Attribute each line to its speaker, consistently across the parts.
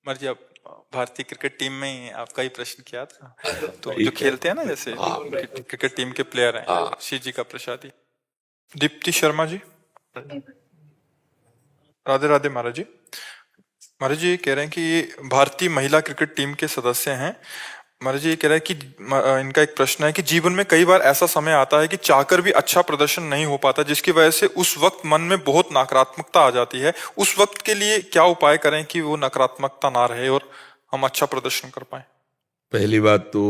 Speaker 1: मर जी, आप भारतीय क्रिकेट टीम में ही आपका ही प्रश्न किया था। तो जो खेलते हैं ना, जैसे क्रिकेट टीम के प्लेयर हैं, सीजी का प्रसादी, दीप्ति शर्मा जी, राधे राधे महाराज जी। महाराज जी कह रहे हैं कि ये भारतीय महिला क्रिकेट टीम के सदस्य हैं। महाराज जी कह रहे हैं कि इनका एक प्रश्न है कि जीवन में कई बार ऐसा समय आता है कि चाहकर भी अच्छा प्रदर्शन नहीं हो पाता, जिसकी वजह से उस वक्त मन में बहुत नकारात्मकता आ जाती है। उस वक्त के लिए क्या उपाय करें कि वो नकारात्मकता ना रहे और हम अच्छा प्रदर्शन कर पाए?
Speaker 2: पहली बात तो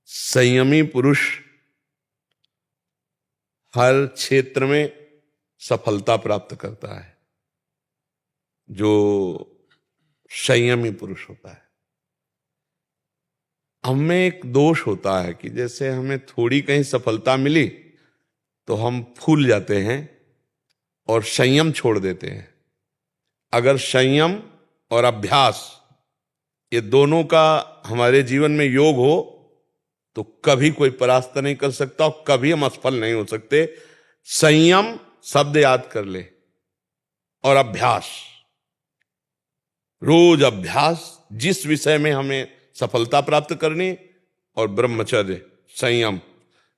Speaker 2: संयमी पुरुष हर क्षेत्र में सफलता प्राप्त करता है। जो संयमी पुरुष होता है, हमें एक दोष होता है कि जैसे हमें थोड़ी कहीं सफलता मिली तो हम फूल जाते हैं और संयम छोड़ देते हैं। अगर संयम और अभ्यास ये दोनों का हमारे जीवन में योग हो तो कभी कोई परास्त नहीं कर सकता और कभी हम असफल नहीं हो सकते। संयम शब्द याद कर ले और अभ्यास, रोज अभ्यास, जिस विषय में हमें सफलता प्राप्त करनी, और ब्रह्मचर्य संयम।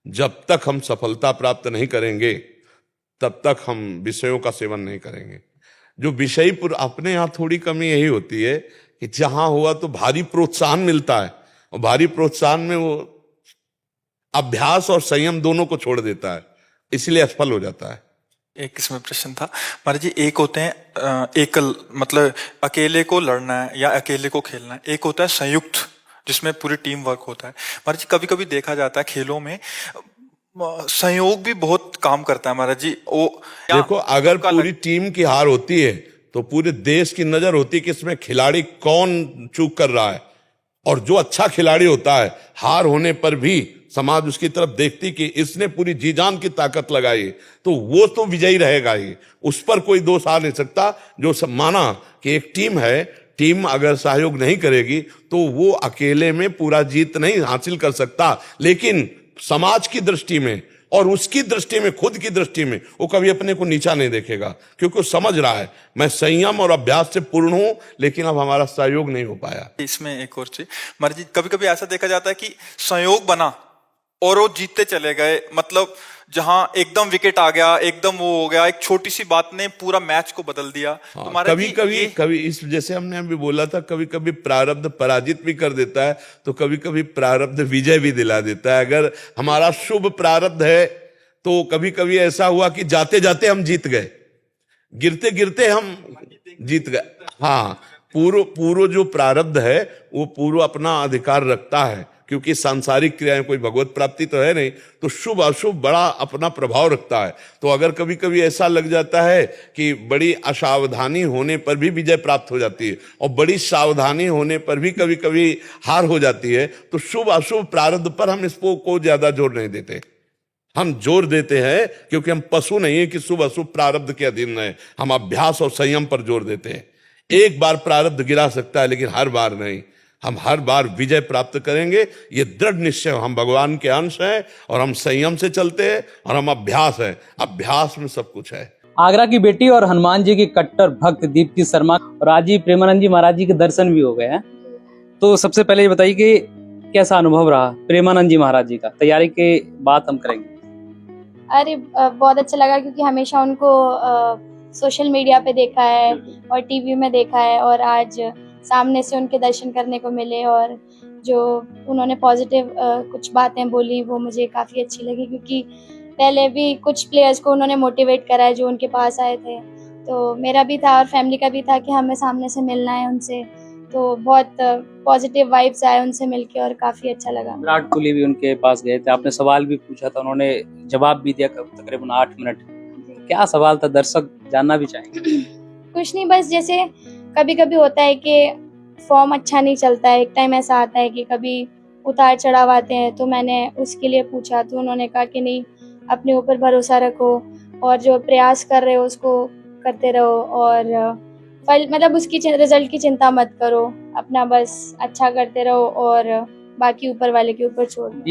Speaker 2: जब तक हम सफलता प्राप्त नहीं करेंगे तब तक हम विषयों का सेवन नहीं करेंगे। जो विषय पर अपने यहाँ थोड़ी कमी यही होती है कि जहां हुआ तो भारी प्रोत्साहन मिलता है और भारी प्रोत्साहन में वो अभ्यास और संयम दोनों को छोड़ देता है, इसलिए असफल हो जाता है।
Speaker 1: एक इसमें प्रश्न था महाराज जी, एक होते हैं एकल, मतलब अकेले को लड़ना है या अकेले को खेलना है, एक होता है संयुक्त जिसमें पूरी टीम वर्क होता है। महाराज जी कभी कभी देखा जाता है खेलों में सहयोग भी बहुत काम करता है महाराज जी। वो
Speaker 2: देखो, अगर पूरी टीम की हार होती है तो पूरे देश की नजर होती है कि इसमें खिलाड़ी कौन चूक कर रहा है, और जो अच्छा खिलाड़ी होता है हार होने पर भी समाज उसकी तरफ देखती कि इसने पूरी जी जान की ताकत लगाई, तो वो तो विजयी रहेगा ही, उस पर कोई दोष आ नहीं सकता। जो सब माना कि एक टीम है, टीम अगर सहयोग नहीं करेगी तो वो अकेले में पूरा जीत नहीं हासिल कर सकता, लेकिन समाज की दृष्टि में और उसकी दृष्टि में, खुद की दृष्टि में, वो कभी अपने को नीचा नहीं देखेगा, क्योंकि वो समझ रहा है मैं संयम और अभ्यास से पूर्ण हूं, लेकिन अब हमारा सहयोग नहीं हो पाया।
Speaker 1: इसमें एक और चीज महाराज जी, कभी कभी ऐसा देखा जाता है कि संयोग बना और वो जीतते चले गए, मतलब जहां एकदम विकेट आ गया, एकदम वो हो गया, एक छोटी सी बात ने पूरा मैच को बदल दिया।
Speaker 2: तो कभी इस जैसे हमने अभी बोला था, कभी कभी प्रारब्ध पराजित भी कर देता है, तो कभी कभी प्रारब्ध विजय भी दिला देता है। अगर हमारा शुभ प्रारब्ध है तो कभी कभी ऐसा हुआ कि जाते जाते हम जीत गए, गिरते गिरते हम जीत गए। हाँ, पूर्व जो प्रारब्ध है वो पूर्व अपना अधिकार रखता है, क्योंकि सांसारिक क्रियाएं, कोई भगवत प्राप्ति तो है नहीं, तो शुभ अशुभ बड़ा अपना प्रभाव रखता है। तो अगर कभी कभी ऐसा लग जाता है कि बड़ी असावधानी होने पर भी विजय प्राप्त हो जाती है और बड़ी सावधानी होने पर भी कभी कभी हार हो जाती है, तो शुभ अशुभ प्रारब्ध पर हम इसको को ज्यादा जोर नहीं देते। हम जोर देते हैं क्योंकि हम पशु नहीं है कि शुभ अशुभ प्रारब्ध के अधीन रहे, हम अभ्यास और संयम पर जोर देते हैं। एक बार प्रारब्ध गिरा सकता है लेकिन हर बार नहीं। हम हर बार विजय प्राप्त करेंगे, ये दृढ़ निश्चय। हम भगवान के अंश हैं और हम संयम से चलते हैं और हम अभ्यास है, अभ्यास में सब कुछ है।
Speaker 3: आगरा की बेटी और हनुमान जी की कट्टर भक्त दीप्ति शर्मा और आज ही प्रेमानंद जी महाराज जी के दर्शन भी हो गए हैं। तो सबसे पहले ये बताइए कि कैसा अनुभव रहा प्रेमानंद जी महाराज जी का? तैयारी के बाद हम करेंगे।
Speaker 4: अरे बहुत अच्छा लगा, क्योंकि हमेशा उनको सोशल मीडिया पे देखा है और टीवी में देखा है, और आज सामने से उनके दर्शन करने को मिले, और जो उन्होंने पॉजिटिव कुछ बातें बोली वो मुझे काफ़ी अच्छी लगी, क्योंकि पहले भी कुछ प्लेयर्स को उन्होंने मोटिवेट करा है जो उनके पास आए थे। तो मेरा भी था और फैमिली का भी था कि हमें सामने से मिलना है उनसे, तो बहुत पॉजिटिव वाइब्स आए उनसे मिलके और काफ़ी अच्छा लगा।
Speaker 3: विराट कोहली भी उनके पास गए थे, आपने सवाल भी पूछा था, उन्होंने जवाब भी दिया तकरीबन 8 मिनट। क्या सवाल था, दर्शक जानना भी चाहेंगे?
Speaker 4: कुछ नहीं, बस जैसे कभी कभी होता है कि फॉर्म अच्छा नहीं चलता है, एक टाइम ऐसा आता है कि कभी उतार चढ़ाव आते हैं, तो मैंने उसके लिए पूछा, तो उन्होंने कहा कि नहीं, अपने ऊपर भरोसा रखो और जो प्रयास कर रहे हो उसको करते रहो, और फल मतलब उसकी रिजल्ट की चिंता मत करो, अपना बस अच्छा करते रहो और बाकी ऊपर वाले के ऊपर छोड़ दो।